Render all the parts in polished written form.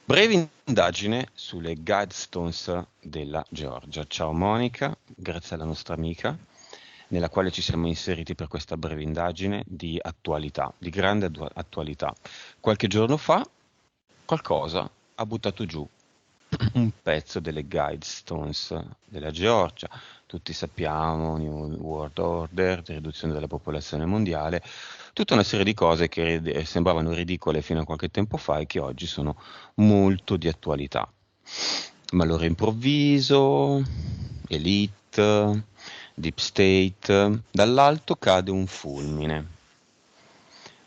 Breve indagine sulle Guidestones della Georgia. Ciao Monica, grazie alla nostra amica, nella quale ci siamo inseriti per questa breve indagine di attualità, di grande attualità. Qualche giorno fa qualcosa ha buttato giù un pezzo delle Guidestones della Georgia. Tutti sappiamo, New World Order, riduzione della popolazione mondiale, tutta una serie di cose che sembravano ridicole fino a qualche tempo fa e che oggi sono molto di attualità. Malore improvviso, elite, deep state, dall'alto cade un fulmine.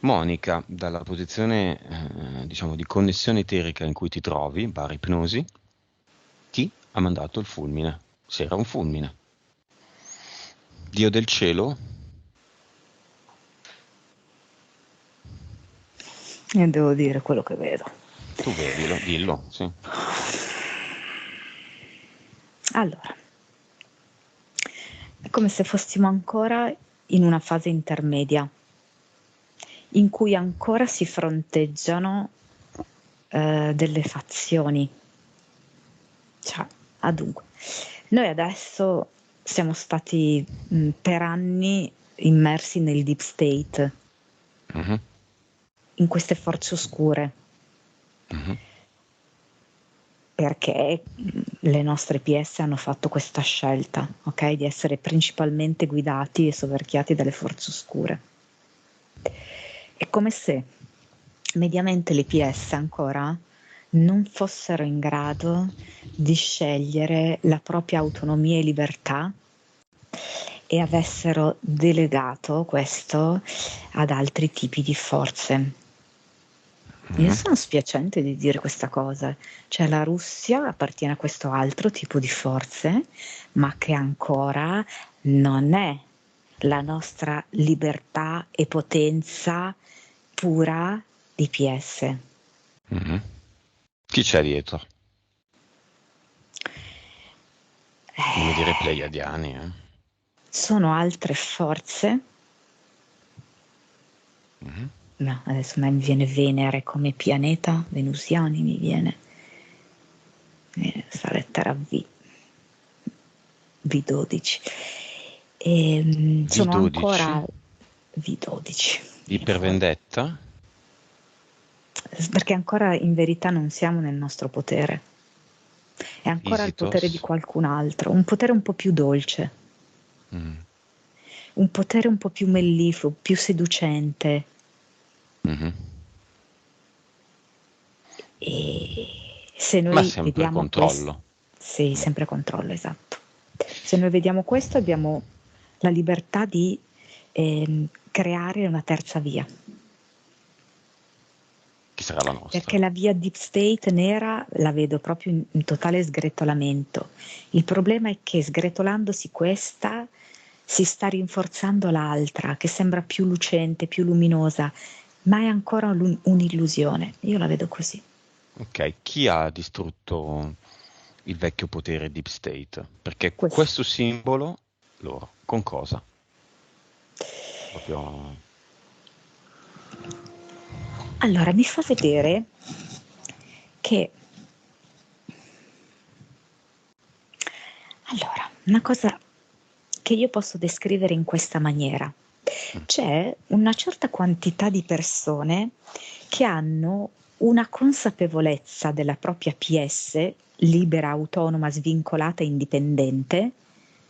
Monica, dalla posizione diciamo di connessione eterica in cui ti trovi, bar ipnosi, chi ha mandato il fulmine? Se era un fulmine. Dio del cielo? E devo dire quello che vedo. Tu vedilo, dillo, sì. Allora, è come se fossimo ancora in una fase intermedia, in cui ancora si fronteggiano delle fazioni. Cioè, adunque, noi adesso siamo stati per anni immersi nel deep state, Mhm, in queste forze oscure, mhm, perché le nostre PS hanno fatto questa scelta, ok? Di essere principalmente guidati e soverchiati dalle forze oscure. È come se mediamente le PS ancora non fossero in grado di scegliere la propria autonomia e libertà e avessero delegato questo ad altri tipi di forze. Io mhm. sono spiacente di dire questa cosa, cioè la Russia appartiene a questo altro tipo di forze, ma che ancora non è la nostra libertà e potenza pura di PS. Mhm. Chi c'è dietro? Non mi dire Eh, Pleiadiani, eh? sono altre forze, Mhm. no, adesso a me mi viene Venere come pianeta, venusiani mi viene, sta lettera V, V12. Sono V12? ancora V12, viene Iper fuori. vendetta? Perché ancora in verità non siamo nel nostro potere, è ancora il potere di Isitos? qualcun altro, un potere un po' più dolce, Mm. un potere un po' più mellifluo, più seducente. Mhm. E se Ma noi sempre vediamo questo, controllo. sì, Mm. sempre controllo, esatto. Se noi vediamo questo abbiamo la libertà di creare una terza via. Chi sarà la Perché nostra? la via deep state nera la vedo proprio in totale sgretolamento. Il problema è che sgretolandosi questa si sta rinforzando l'altra, che sembra più lucente, più luminosa, ma è ancora un'illusione. Io la vedo così. Ok, chi ha distrutto il vecchio potere Deep State? Perché Questo. questo simbolo, loro, con cosa? Proprio... Allora, mi fa vedere che allora, una cosa che io posso descrivere in questa maniera. Mm, C'è una certa quantità di persone che hanno una consapevolezza della propria PS, libera, autonoma, svincolata e indipendente, mhm,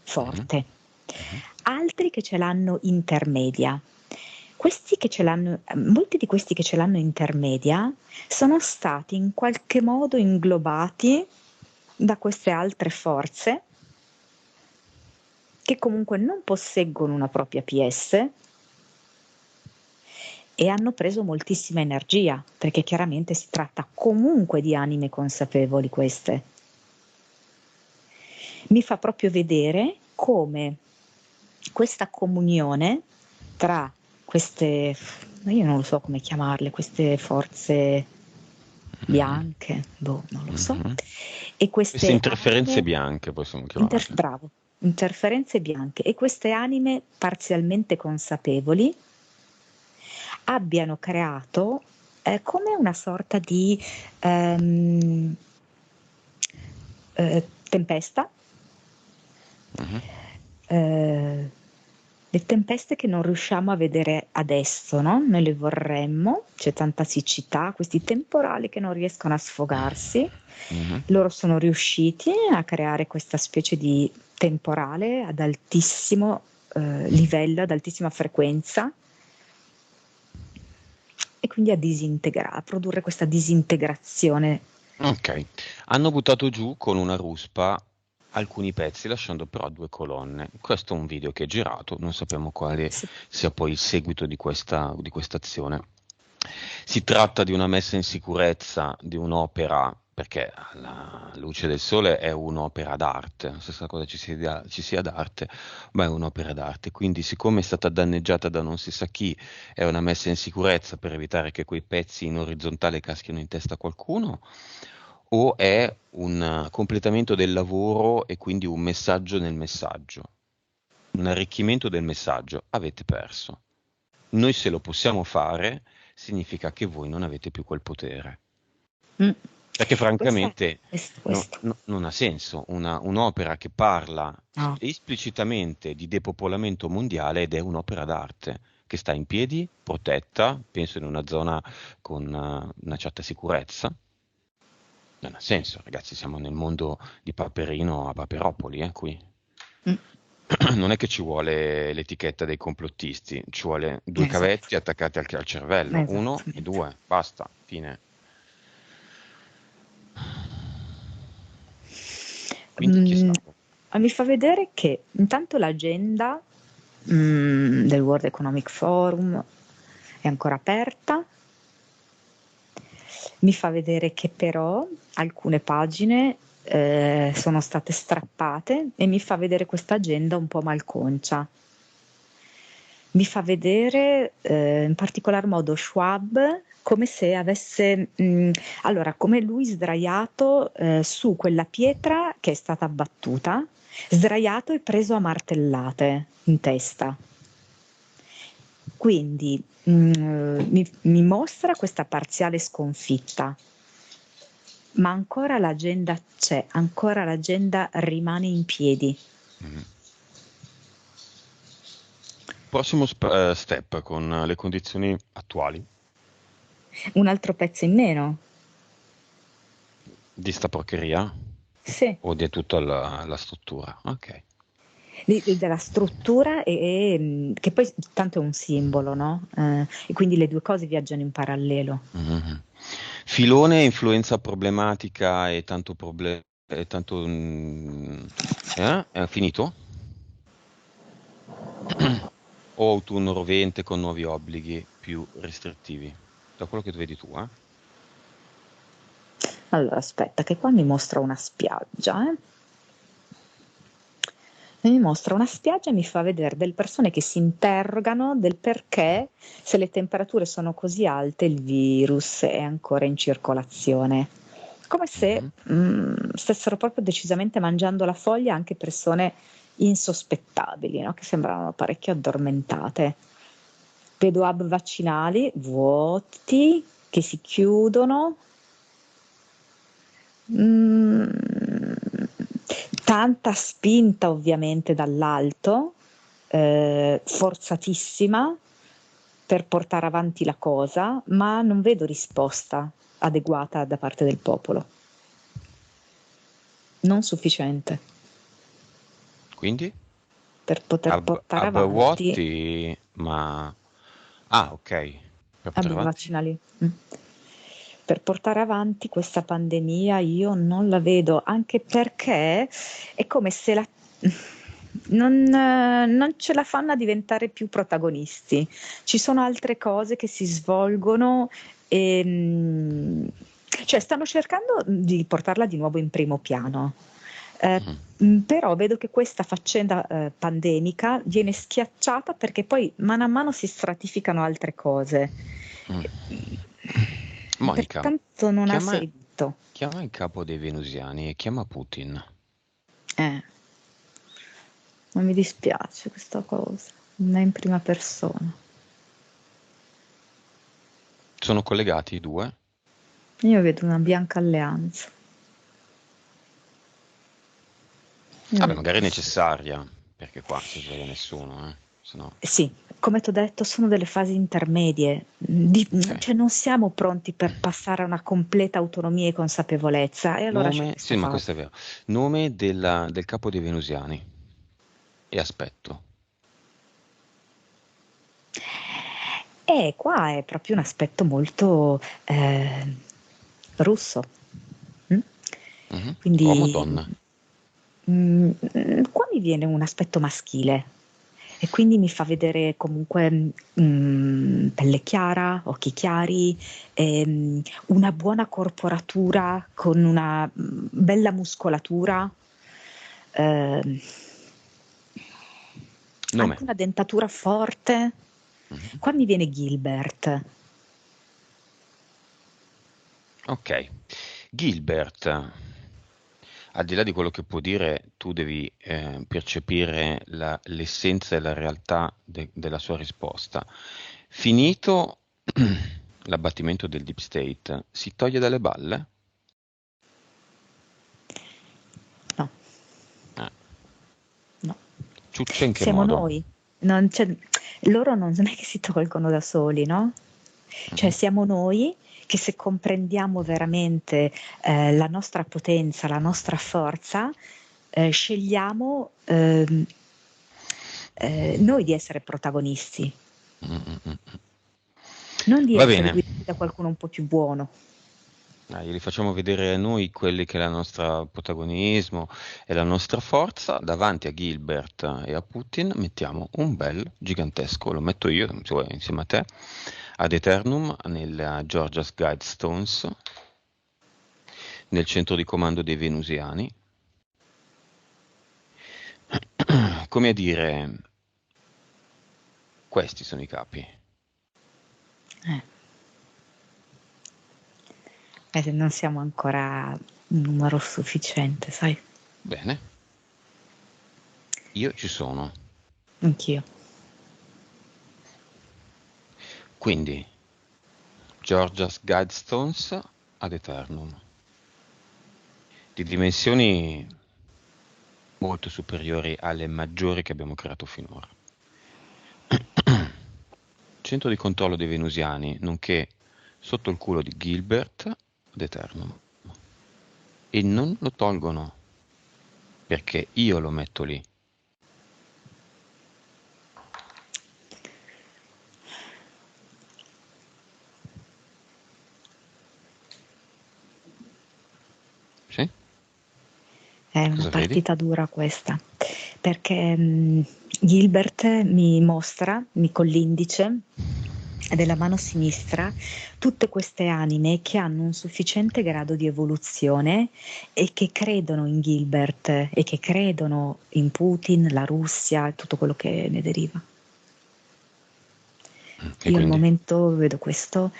forte. mhm, Altri che ce l'hanno intermedia. Questi che ce l'hanno, molti di questi che ce l'hanno intermedia sono stati in qualche modo inglobati da queste altre forze che comunque non posseggono una propria PS e hanno preso moltissima energia, perché chiaramente si tratta comunque di anime consapevoli queste. Mi fa proprio vedere come questa comunione tra queste, io non lo so come chiamarle, queste forze mhm, bianche, boh, non lo so, mhm. e Queste queste interferenze anime, bianche possiamo chiamarle. bravo, interferenze bianche, e queste anime parzialmente consapevoli abbiano creato è come una sorta di ehm, tempesta. Mhm. eh, le tempeste che non riusciamo a vedere adesso, no? Noi le vorremmo, c'è tanta siccità, questi temporali che non riescono a sfogarsi, Mhm. loro sono riusciti a creare questa specie di temporale ad altissimo livello, ad altissima frequenza e quindi a produrre questa disintegrazione. Ok, hanno buttato giù con una ruspa alcuni pezzi, lasciando però due colonne. Questo è un video che è girato, non sappiamo quale Sì. sia poi il seguito di questa azione. Si tratta di una messa in sicurezza di un'opera, perché la luce del sole è un'opera d'arte, la stessa cosa ci sia d'arte, ma è un'opera d'arte. Quindi, siccome è stata danneggiata da non si sa chi, è una messa in sicurezza per evitare che quei pezzi in orizzontale caschino in testa a qualcuno, o è un completamento del lavoro e quindi un messaggio nel messaggio, un arricchimento del messaggio. Avete perso. Noi se lo possiamo fare, significa che voi non avete più quel potere. Mm. Perché Questo è francamente questo. non ha senso un'opera che parla No. esplicitamente di depopolamento mondiale ed è un'opera d'arte che sta in piedi, protetta, penso in una zona con una certa sicurezza. Non ha senso, ragazzi, siamo nel mondo di Paperino a Paperopoli, qui. Mm. Non è che ci vuole l'etichetta dei complottisti, ci vuole due Esatto, cavetti attaccati al cervello, uno e esattamente. due, basta, fine. Quindi chi Mm, siamo? mi fa vedere che intanto l'agenda del World Economic Forum è ancora aperta. Mi fa vedere che però alcune pagine sono state strappate e mi fa vedere questa agenda un po' malconcia. Mi fa vedere in particolar modo Schwab come se avesse, allora, come lui sdraiato su quella pietra che è stata abbattuta, sdraiato e preso a martellate in testa. Quindi mi mostra questa parziale sconfitta, ma ancora l'agenda c'è, ancora l'agenda rimane in piedi. Mhm. Prossimo step con le condizioni attuali Un altro pezzo in meno. di sta porcheria Sì. o di tutta la struttura? Ok. Della struttura che poi tanto è un simbolo, no? E quindi le due cose viaggiano in parallelo. Mhm. Filone, influenza problematica e tanto È finito? O autunno rovente con nuovi obblighi più restrittivi? Da quello che vedi tu, eh? Allora, aspetta, che qua mi mostra una spiaggia, eh? Mi mostra una spiaggia e mi fa vedere delle persone che si interrogano del perché, se le temperature sono così alte, il virus è ancora in circolazione. Come se Mhm. stessero proprio decisamente mangiando la foglia anche persone insospettabili, no? Che sembravano parecchio addormentate. Vedo hub vaccinali vuoti che si chiudono. Mm, tanta spinta ovviamente dall'alto, forzatissima per portare avanti la cosa, ma non vedo risposta adeguata da parte del popolo, non sufficiente Quindi? per poter portare avanti Vuoti, ma... Ah, ok. Per hub portare avanti? vaccinali. Per portare avanti questa pandemia io non la vedo, anche perché è come se non ce la fanno a diventare più protagonisti. Ci sono altre cose che si svolgono e, cioè stanno cercando di portarla di nuovo in primo piano. Eh, Mm. Però vedo che questa faccenda pandemica viene schiacciata perché poi mano a mano si stratificano altre cose. Mm. Monica, Pertanto non ha chiama, seguito. chiama il capo dei venusiani e chiama Putin. Eh, non mi dispiace questa cosa, non è in prima persona. Sono collegati i due? Io vedo una bianca alleanza. Vabbè, magari è necessaria, perché qua si sveglia nessuno, sennò... Sì, come ti ho detto, sono delle fasi intermedie, Ok. cioè non siamo pronti per passare a una completa autonomia e consapevolezza, e allora c'è Nome, questa sì, ma questo fase. è vero. Nome del capo dei Venusiani e aspetto. E qua è proprio un aspetto molto russo. Mm? Mhm. Uomo o Quindi donna? qua mi viene un aspetto maschile e quindi mi fa vedere comunque pelle chiara, occhi chiari, una buona corporatura con una bella muscolatura, ehm, Nome. anche una dentatura forte. Mhm. Qua mi viene Gilbert. Ok. Gilbert, al di là di quello che può dire, tu devi percepire l'essenza e la realtà della sua risposta. Finito l'abbattimento del Deep State, si toglie dalle balle? No, Eh, no. ciuccia in che Siamo modo? noi. Loro non è che si tolgono da soli, no? Cioè Mhm. siamo noi che se comprendiamo veramente la nostra potenza, la nostra forza, scegliamo noi di essere protagonisti, Mm, mm, mm, mm. non di Va essere bene. guidati da qualcuno un po' più buono. Li facciamo vedere a noi quelli che è il nostro protagonismo e la nostra forza. Davanti a Gilbert e a Putin mettiamo un bel gigantesco, lo metto io cioè, insieme a te, ad Eternum nella Georgia's Guidestones, nel centro di comando dei Venusiani. Come a dire, questi sono i capi. Non siamo ancora un numero sufficiente, sai? Bene, io ci sono. Anch'io. Quindi, Georgia's Guidestones ad Eternum. Di dimensioni molto superiori alle maggiori che abbiamo creato finora. Centro di controllo dei venusiani, nonché sotto il culo di Gilbert ad Eternum. E non lo tolgono, perché io lo metto lì. Sì? È una Cosa vedi? partita dura questa, perché Gilbert mi mostra, con l'indice della mano sinistra, tutte queste anime che hanno un sufficiente grado di evoluzione e che credono in Gilbert e che credono in Putin, la Russia e tutto quello che ne deriva. E Io al quindi? momento vedo questo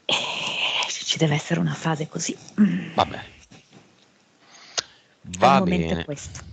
e ci deve essere una fase così. Va bene. Al Va momento è bene. questo.